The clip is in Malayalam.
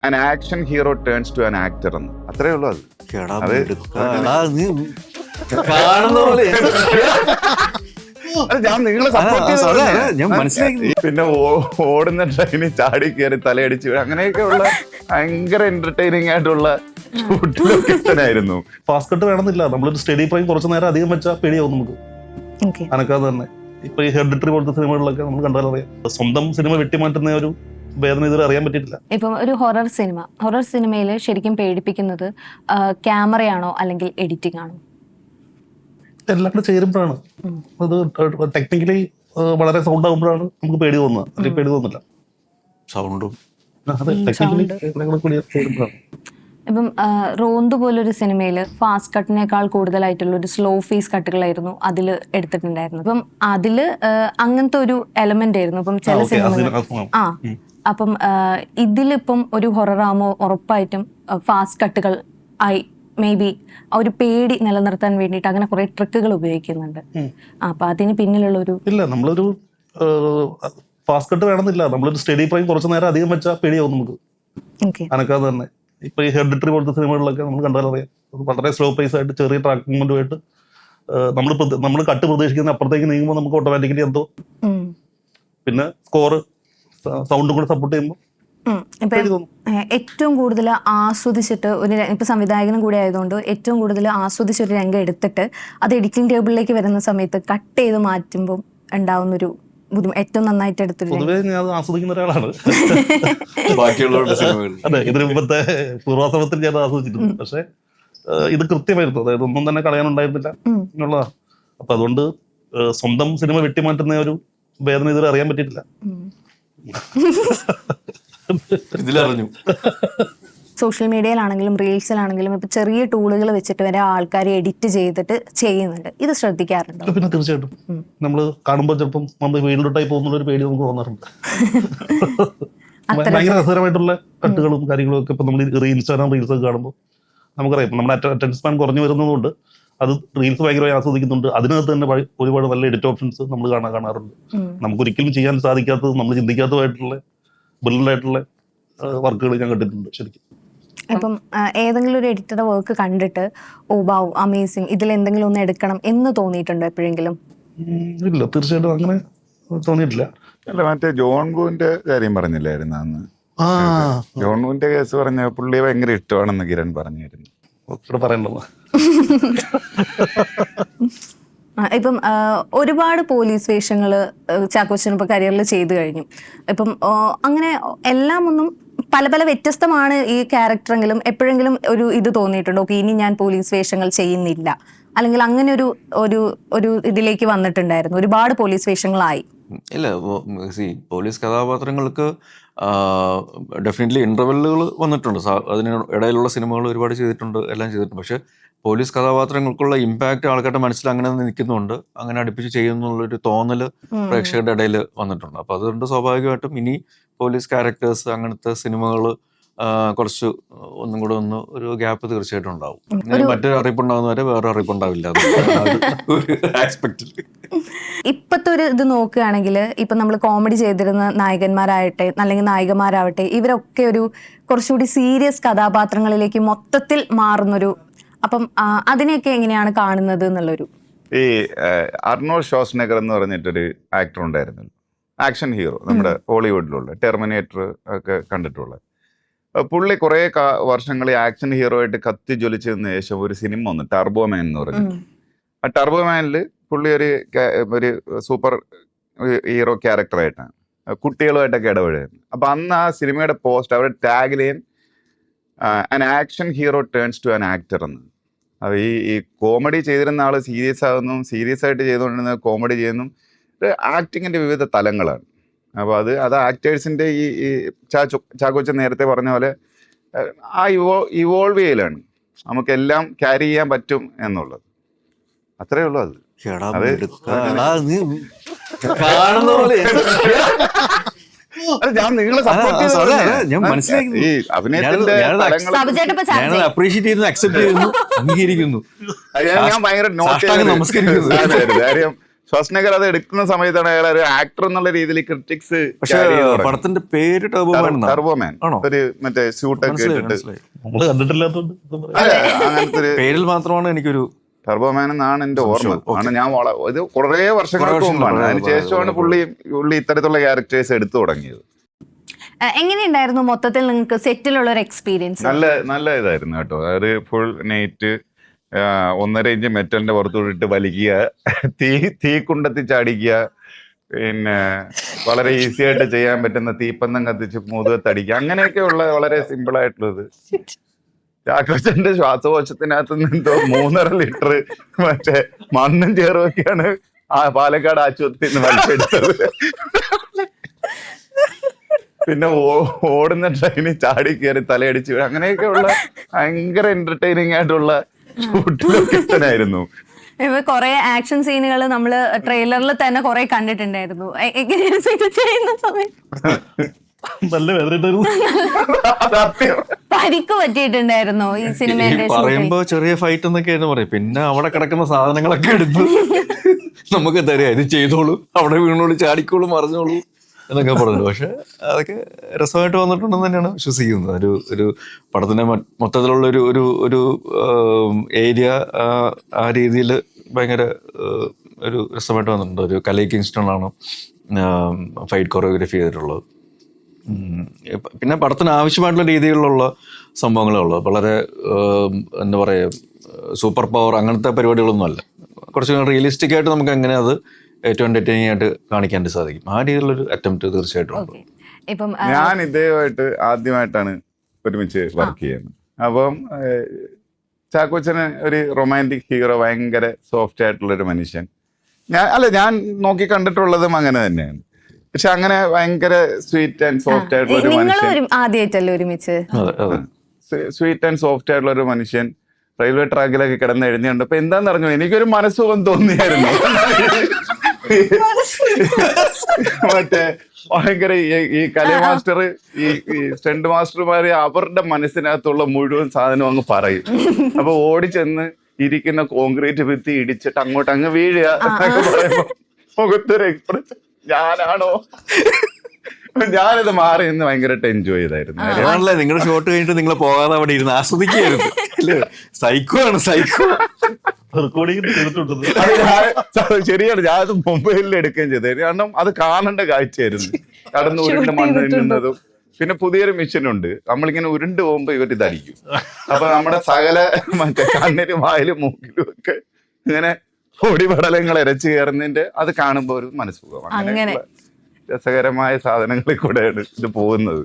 an action hero turns to an actor എന്ന് അത്രേ ഉള്ളൂ അത്. ഞാൻ നിങ്ങളെ പിന്നെ ഓടുന്ന ട്രെയിനിൽ ചാടി കയറി തലയടിച്ച് അങ്ങനെയൊക്കെ ഉള്ള ഭയങ്കര എന്റർടൈനിങ് ആയിട്ടുള്ള ഷൂട്ടിലൊക്കെയായിരുന്നു. ഫാസ്റ്റ് കട്ട് വേണമെന്നില്ല, നമ്മളൊരു സ്റ്റഡി ഫ്രെയിം കുറച്ച് നേരം അധികം വെച്ചാൽ പേടിയാവും നമുക്ക് അനക്കാതെ തന്നെ. ഇപ്പൊ ഈ ഹെറിഡിറ്ററി പോലത്തെ സിനിമകളിലൊക്കെ നമ്മൾ കണ്ടാലറിയാം, സ്വന്തം സിനിമ വെട്ടിമാറ്റുന്ന ഒരു വേദന ഇതുവരെ അറിയാൻ പറ്റിയിട്ടില്ല. ഇപ്പം ഒരു ഹൊറർ സിനിമയിൽ ശരിക്കും പേടിപ്പിക്കുന്നത് ക്യാമറയാണോ അല്ലെങ്കിൽ എഡിറ്റിംഗ് ആണോ? എല്ലാം കൂടെ ചേരുമ്പോഴാണ് അത് ടെക്നിക്കലി വളരെ സൗണ്ട് ആകുമ്പോഴാണ് നമുക്ക് പേടി തോന്നുന്നത്, അല്ലെങ്കിൽ പേടി തോന്നില്ല. സൗണ്ടും അതെ, ടെക്നിക്കലി എല്ലാം കൂടെ ചേരുമ്പോഴാണ്. ഇപ്പം റോന്ത് പോലൊരു സിനിമയിൽ ഫാസ്റ്റ് കട്ടിനേക്കാൾ കൂടുതലായിട്ടുള്ള ഒരു സ്ലോ ഫേസ് കട്ടുകളായിരുന്നു അതിൽ എടുത്തിട്ടുണ്ടായിരുന്നു. അപ്പം അതില് അങ്ങനത്തെ ഒരു എലമെന്റ് ആയിരുന്നു. അപ്പം ചില സിനിമ അപ്പം ഇതിലിപ്പം ഒരു ഹൊററാമോ ഉറപ്പായിട്ടും ഫാസ്റ്റ് കട്ടുകൾ ആയി മേ ബി ഒരു പേടി നിലനിർത്താൻ വേണ്ടിയിട്ട് അങ്ങനെ കുറെ ട്രിക്കുകൾ ഉപയോഗിക്കുന്നുണ്ട്. അപ്പൊ അതിന് പിന്നിലുള്ള ഒരു ഇല്ല, നമ്മളൊരു ഫാസ്റ്റ് കട്ട് വേണമെന്നില്ല, നമ്മളൊരു സ്റ്റഡി ഫ്രെയിം കുറച്ച് നേരം അധികം വെച്ചാൽ പേടിയാവും നമുക്ക് അനക്കാതെ തന്നെ. ഇപ്പൊ ഈ ഹെറിഡിറ്ററി പോലത്തെ സിനിമകളിലൊക്കെ നമ്മൾ കണ്ടാലറിയാം, വളരെ സ്ലോ പേസ് ആയിട്ട് ചെറിയ ട്രാക്ക് മൂവ്മെന്റുമായിട്ട് നമ്മൾ കട്ട് പ്രതീക്ഷിക്കുന്ന അപ്പുറത്തേക്ക് നീങ്ങുമ്പോൾ നമുക്ക് ഓട്ടോമാറ്റിക്കലി എന്തോ പിന്നെ സ്കോർ സൗണ്ടും കൂടെ സപ്പോർട്ട് ചെയ്യുമ്പോൾ ഏറ്റവും കൂടുതൽ ആസ്വദിച്ചിട്ട് ഒരു ഇപ്പൊ സംവിധായകനും കൂടെ ആയതുകൊണ്ട് ഏറ്റവും കൂടുതൽ ആസ്വദിച്ചൊരു രംഗം എടുത്തിട്ട് അത് എഡിറ്റിംഗ് ടേബിളിലേക്ക് വരുന്ന സമയത്ത് കട്ട് ചെയ്ത് മാറ്റുമ്പോൾ ഉണ്ടാവുന്നൊരു ഏറ്റവും നന്നായിട്ട് എടുത്തൊരു പൊതുവേ ഞാൻ ആസ്വദിക്കുന്ന ഒരാളാണ്. ബാക്കിയുള്ളവരുടെ സിനിമകൾ അതെ, ഇതിന് മുമ്പത്തെ പൂർവാശ്രമത്തിൽ ഞാൻ ആസ്വദിച്ചിട്ടുണ്ട്. പക്ഷെ ഇത് കൃത്യമായിരുന്നു, അതായത് ഒന്നും തന്നെ കളയാനുണ്ടായിരുന്നില്ല എന്നുള്ളതാണ്. അപ്പൊ അതുകൊണ്ട് സ്വന്തം സിനിമ വെട്ടിമാറ്റുന്ന ഒരു വേദന ഇതുവരെ അറിയാൻ പറ്റിയിട്ടില്ല. ഇതിലറിഞ്ഞു. സോഷ്യൽ മീഡിയയിലാണെങ്കിലും റീൽസിലാണെങ്കിലും ഇപ്പൊ ചെറിയ ടൂളുകൾ വെച്ചിട്ട് വരെ ആൾക്കാർ എഡിറ്റ് ചെയ്തിട്ട് ചെയ്യുന്നുണ്ട്. ഇത് ശ്രദ്ധിക്കാറുണ്ടോ? പിന്നെ തീർച്ചയായിട്ടും നമ്മൾ കാണുമ്പോൾ ചിലപ്പം നമ്മൾ വീട്ടിലോട്ടായി പോകുന്ന ഒരു പേടി നമുക്ക് തോന്നാറുണ്ട്. ഭയങ്കര രസകരമായിട്ടുള്ള കട്ടുകളും കാര്യങ്ങളും ഒക്കെ ഇപ്പൊ നമ്മൾ ഇൻസ്റ്റാഗ്രാം റീൽസ് ഒക്കെ കാണുമ്പോൾ നമുക്കറിയാം, നമ്മുടെ അറ്റൻഷൻ സ്പാൻ കുറഞ്ഞു വരുന്നതുകൊണ്ട് അത് റീൽസ് ഭയങ്കരമായി ആസ്വദിക്കുന്നുണ്ട്. അതിനകത്ത് തന്നെ ഒരുപാട് നല്ല എഡിറ്റ് ഓപ്ഷൻസ് നമ്മൾ കാണാറുണ്ട്. നമുക്ക് ഒരിക്കലും ചെയ്യാൻ സാധിക്കാത്തത്, നമ്മൾ ചിന്തിക്കാത്തതായിട്ടുള്ള ബ്രില്യൻ്റ് ആയിട്ടുള്ള വർക്കുകൾ ഞാൻ കണ്ടിട്ടുണ്ട് ശരിക്കും. ഇപ്പം ഏതെങ്കിലും ഒരു എഡിറ്ററുടെ വർക്ക് കണ്ടിട്ട് ഓ വാവ് അമേസിങ്, ഇതിൽ എന്തെങ്കിലും ഒന്ന് എടുക്കണം എന്ന് തോന്നിയിട്ടുണ്ടോ എപ്പോഴെങ്കിലും? ഇല്ല, തീർച്ചയായിട്ടും അങ്ങനെ തോന്നിയിട്ടില്ല. അല്ല, മറ്റേ ജോൺ വൂവിന്റെ കാര്യം പറഞ്ഞില്ലായിരുന്നു അന്ന്? ജോൺ വൂവിന്റെ കേസ് പറഞ്ഞ പുള്ളിയെ ഭയങ്കര ഇഷ്ടമാണെന്ന് കിരൺ പറഞ്ഞായിരുന്നു. പറയണ്ടോ? ഇപ്പം ഒരുപാട് പോലീസ് വേഷങ്ങൾ ചാക്കോച്ചൻ ഇപ്പൊ കരിയറിൽ ചെയ്തു കഴിഞ്ഞു. ഇപ്പം അങ്ങനെ എല്ലാം ഒന്നും പല പല വ്യത്യസ്തമാണ് ഈ ക്യാരക്ടറെങ്കിലും എപ്പോഴെങ്കിലും ഒരു ഇത് തോന്നിയിട്ടുണ്ടോ, ഓക്കെ ഇനി ഞാൻ പോലീസ് വേഷങ്ങൾ ചെയ്യുന്നില്ല, അല്ലെങ്കിൽ അങ്ങനെ ഒരു ഒരു ഒരു ഇതിലേക്ക് വന്നിട്ടുണ്ടായിരുന്നു? ഒരുപാട് പോലീസ് വേഷങ്ങളായി. ഇല്ല, പോലീസ് കഥാപാത്രങ്ങൾക്ക് ഡെഫിനറ്റ്ലി ഇന്റർവെല്ലുകൾ വന്നിട്ടുണ്ട്. അതിന് ഇടയിലുള്ള സിനിമകൾ ഒരുപാട് ചെയ്തിട്ടുണ്ട്, എല്ലാം ചെയ്തിട്ടുണ്ട്. പക്ഷെ പോലീസ് കഥാപാത്രങ്ങൾക്കുള്ള ഇമ്പാക്ട് ആൾക്കാരുടെ മനസ്സിൽ അങ്ങനെ നിൽക്കുന്നുണ്ട്, അങ്ങനെ അടുപ്പിച്ച് ചെയ്യുന്നുള്ളൊരു തോന്നൽ പ്രേക്ഷകരുടെ ഇടയിൽ വന്നിട്ടുണ്ട്. അപ്പൊ അതുകൊണ്ട് സ്വാഭാവികമായിട്ടും ഇനി പോലീസ് ക്യാരക്ടേഴ്സ് അങ്ങനത്തെ സിനിമകൾ കുറച്ച് ഒന്നും കൂടെ ഒരു ഗ്യാപ്പ് തീർച്ചയായിട്ടും ഉണ്ടാവും. മറ്റൊരു അറിയിപ്പുണ്ടാകുന്നവരെ വേറെ അറിയിപ്പുണ്ടാവില്ല ഒരു ആസ്പെക്റ്റിൽ. ഇപ്പത്തെ ഒരു ഇത് നോക്കുകയാണെങ്കിൽ ഇപ്പൊ നമ്മൾ കോമഡി ചെയ്തിരുന്ന നായകന്മാരാവട്ടെ അല്ലെങ്കിൽ നായികമാരാവട്ടെ, ഇവരൊക്കെ ഒരു കുറച്ചുകൂടി സീരിയസ് കഥാപാത്രങ്ങളിലേക്ക് മൊത്തത്തിൽ മാറുന്നൊരു, അപ്പം അതിനെയൊക്കെ എങ്ങനെയാണ് കാണുന്നത് എന്നുള്ളൊരു. ഈ അർണോൾഡ് ഷ്വാസ്നെഗർ എന്ന് പറഞ്ഞിട്ടൊരു ആക്ടർ ഉണ്ടായിരുന്നല്ലോ, ആക്ഷൻ ഹീറോ, നമ്മുടെ ഹോളിവുഡിലുള്ള ടെർമിനേറ്റർ ഒക്കെ കണ്ടിട്ടുള്ള പുള്ളി കുറെ വർഷങ്ങൾ ഈ ആക്ഷൻ ഹീറോ ആയിട്ട് കത്തി ജ്വലിച്ചതിന് ശേഷം ഒരു സിനിമ വന്നു, ടർബോമാൻ എന്ന് പറഞ്ഞു. ആ ടർബോമാനില് പുള്ളി ഒരു സൂപ്പർ ഹീറോ ക്യാരക്ടറായിട്ടാണ് കുട്ടികളുമായിട്ടൊക്കെ ഇടപെടുന്നത്. അപ്പൊ അന്ന് ആ സിനിമയുടെ പോസ്റ്റ് അവരുടെ tagline an action hero turns to an actor എന്ന്. അത് ഈ കോമഡി ചെയ്തിരുന്ന ആള് സീരിയസ് ആകുന്നു, സീരിയസ് ആയിട്ട് ചെയ്തുകൊണ്ടിരുന്ന കോമഡി ചെയ്യുന്നു. ആക്ടിങ്ങിന്റെ വിവിധ തലങ്ങളാണ്. അപ്പോൾ അത് ആക്ടേഴ്സിന്റെ ഈ ചാക്കോച്ചൻ നേരത്തെ പറഞ്ഞ പോലെ ആ ഇവോൾവ് ചെയ്യലാണ്, നമുക്കെല്ലാം ക്യാരി ചെയ്യാൻ പറ്റും എന്നുള്ളത്. അത്രേ ഉള്ളൂ. ഞാൻ നിങ്ങളെ ഈ അഭിനയത്തിന്റെ അപ്രീഷിയേറ്റ് ചെയ്യുന്നു, അക്സെപ്റ്റ് ചെയ്യുന്നു, അംഗീകരിക്കുന്നു. ഞാൻ ഭയങ്കര കാര്യം ഷ്വാസ്നഗർ അത് എടുക്കുന്ന സമയത്താണ് അയാൾ ഒരു ആക്ടർ എന്നുള്ള രീതിയിൽ ക്രിറ്റിക്സ്. പക്ഷെ പടത്തിന്റെ പേര് ടർബോമാൻ എന്നാണ്. ടർബോമാൻ ആണോ? ഒരു മറ്റേ സ്യൂട്ടൊക്കെ ഇട്ടിട്ട് നമ്മള് കണ്ടിട്ടില്ലാത്തോണ്ട് അല്ല, അങ്ങനത്തെ ഒരു പേരിൽ മാത്രമാണ് എനിക്കൊരു ടർബോമാൻ എന്നാണ് എന്റെ ഓർമ്മ. ആണ് ഞാൻ ഇത് കുറേ വർഷങ്ങൾക്ക് മുമ്പാണ്. അതിനുശേഷമാണ് പുള്ളി ഇത്തരത്തിലുള്ള ക്യാരക്ടേഴ്സ് എടുത്തു തുടങ്ങിയത്. എങ്ങനെയുണ്ടായിരുന്നു മൊത്തത്തിൽ നിങ്ങൾക്ക് സെറ്റിലുള്ള ഒരു എക്സ്പീരിയൻസ്? നല്ല ഇതായിരുന്നു കേട്ടോ. അതായത് ഫുൾ നൈറ്റ് 1.5 ഇഞ്ച് മെറ്റലിന്റെ പുറത്തുവിട്ടിട്ട് വലിക്കുക, തീ കുണ്ടത്തി ചാടിക്കുക, പിന്നെ വളരെ ഈസി ആയിട്ട് ചെയ്യാൻ പറ്റുന്ന തീപ്പന്തം കത്തിച്ച് മുതുകത്തടിക്കുക, അങ്ങനെയൊക്കെയുള്ള വളരെ സിമ്പിൾ ആയിട്ടുള്ളത്. ചാക്കോച്ചന്റെ ശ്വാസകോശത്തിനകത്ത് നിന്നോ 3.5 ലിറ്റർ മറ്റേ മണ്ണും ചേറുമൊക്കെയാണ് പാലക്കാട് ആശുപത്രിയിൽ നിന്ന് വലിച്ചെടുത്തത്. പിന്നെ ഓടുന്ന ട്രെയിനിൽ ചാടി കയറി തലയടിച്ച് വീഴും, അങ്ങനെയൊക്കെയുള്ള ഭയങ്കര എന്റർടൈനിങ് ആയിട്ടുള്ള ഷൂട്ട് ലൊക്കേഷനായിരുന്നു. കൊറേ ആക്ഷൻ സീനുകൾ നമ്മള് ട്രെയിലറിൽ തന്നെ കൊറേ കണ്ടിട്ടുണ്ടായിരുന്നു. എങ്ങനെയാണ് ഇത് ചെയ്യുന്ന സമയത്ത് നല്ല വേദനയായിരുന്നു. പരിക്ക് പറ്റിയിട്ടുണ്ടായിരുന്നോ ഈ സിനിമയുടെ? പറയുമ്പോ ചെറിയ ഫൈറ്റ് എന്നൊക്കെയായിരുന്നു പറയും. പിന്നെ അവിടെ കിടക്കുന്ന സാധനങ്ങളൊക്കെ എടുത്ത് നമുക്ക് തരാം, ഇത് ചെയ്തോളൂ, അവിടെ വീണോളൂ, ചാടിക്കോളൂ, മറിഞ്ഞോളൂ എന്നൊക്കെ പറഞ്ഞു. പക്ഷെ അതൊക്കെ രസമായിട്ട് വന്നിട്ടുണ്ടെന്ന് തന്നെയാണ് വിശ്വസിക്കുന്നത്. ഒരു പടത്തിന്റെ മൊത്തത്തിലുള്ള ഒരു ഏരിയ ആ രീതിയിൽ ഭയങ്കര ഒരു രസമായിട്ട് വന്നിട്ടുണ്ട്. ഒരു കലൈ കിങ്സ്റ്റൺ ആണ് ഫൈറ്റ് കൊറിയോഗ്രഫി ചെയ്തിട്ടുള്ളത്. പിന്നെ പടത്തിന് ആവശ്യമായിട്ടുള്ള രീതിയിലുള്ള സംഭവങ്ങളുള്ളൂ. വളരെ എന്താ പറയുക, സൂപ്പർ പവർ അങ്ങനത്തെ പരിപാടികളൊന്നും അല്ല. കുറച്ച് റിയലിസ്റ്റിക് ആയിട്ട് നമുക്ക് എങ്ങനെ അത് ഏറ്റവും എന്റർടൈനിങ് ആയിട്ട് കാണിക്കാൻ സാധിക്കും, ആ രീതിയിലുള്ളൊരു അറ്റംപ്റ്റ് തീർച്ചയായിട്ടും ഉണ്ട്. ഞാൻ ഇദ്ദേഹമായിട്ട് ആദ്യമായിട്ടാണ് ഒരുമിച്ച് വർക്ക് ചെയ്യുന്നത്. അപ്പം ചാക്കോച്ചന് ഒരു റൊമാൻറ്റിക് ഹീറോ, ഭയങ്കര സോഫ്റ്റ് ആയിട്ടുള്ളൊരു മനുഷ്യൻ. ഞാൻ നോക്കി കണ്ടിട്ടുള്ളതും അങ്ങനെ തന്നെയാണ്. പക്ഷെ അങ്ങനെ ഭയങ്കര സ്വീറ്റ് ആൻഡ് സോഫ്റ്റ് ആയിട്ടുള്ള ഒരു മനുഷ്യൻ, ആദ്യമായിട്ടല്ലേ ഒരുമിച്ച്? സ്വീറ്റ് ആൻഡ് സോഫ്റ്റ് ആയിട്ടുള്ള ഒരു മനുഷ്യൻ റെയിൽവേ ട്രാക്കിലൊക്കെ കിടന്ന് എഴുതിയുണ്ട്. അപ്പൊ എന്താന്ന് അറിഞ്ഞു, എനിക്കൊരു മനസ്സുഖം തോന്നിയായിരുന്നു. മറ്റേ ഭയങ്കര ഈ കല മാസ്റ്റർ, ഈ സ്റ്റണ്ട് മാസ്റ്റർമാര് അവരുടെ മനസ്സിനകത്തുള്ള മുഴുവൻ സാധനം അങ്ങ് പറയും. അപ്പൊ ഓടിച്ചെന്ന് ഇരിക്കുന്ന കോൺക്രീറ്റ് ഭിത്തി ഇടിച്ചിട്ട് അങ്ങോട്ട് അങ്ങ് വീഴുക എന്നൊക്കെ പറയുമ്പോ മുഖത്തൊരു എക്സ്പ്രഷൻ, ഞാനാണോ? ഞാനത് മാറി നിന്ന് ഭയങ്കരമായിട്ട് എൻജോയ് ചെയ്തായിരുന്നു. അതാണല്ലേ നിങ്ങളുടെ ഷോട്ട് കഴിഞ്ഞിട്ട് നിങ്ങൾ പോകാതെ അവിടെ ഇരുന്ന് ആസ്വദിക്കുകയായിരുന്നു. സൈക്കോ ആണ്, സൈക്കോ. ശരിയാണ്, ഞാനത് മൊബൈലിൽ എടുക്കുകയും ചെയ്തത്. കാരണം അത് കാണേണ്ട കാഴ്ചയായിരുന്നു. കടന്ന് ഉരുണ്ട് മണ്ണ് തിന്നുന്നതും. പിന്നെ പുതിയൊരു മിഷനുണ്ട്, നമ്മളിങ്ങനെ ഉരുണ്ട് പോകുമ്പോ ഇവരിതടിക്കും. അപ്പൊ നമ്മുടെ സകല മറ്റേ കണ്ണിലും വായിലും മൂക്കിലും ഒക്കെ ഇങ്ങനെ പൊടിപടലങ്ങൾ ഇരച്ചു കയറുന്നതിന്റെ അത് കാണുമ്പോ ഒരു മനസ്സുഖം. അങ്ങനെ രസകരമായ സാധനങ്ങളിൽ കൂടെയാണ് ഇത് പോകുന്നത്.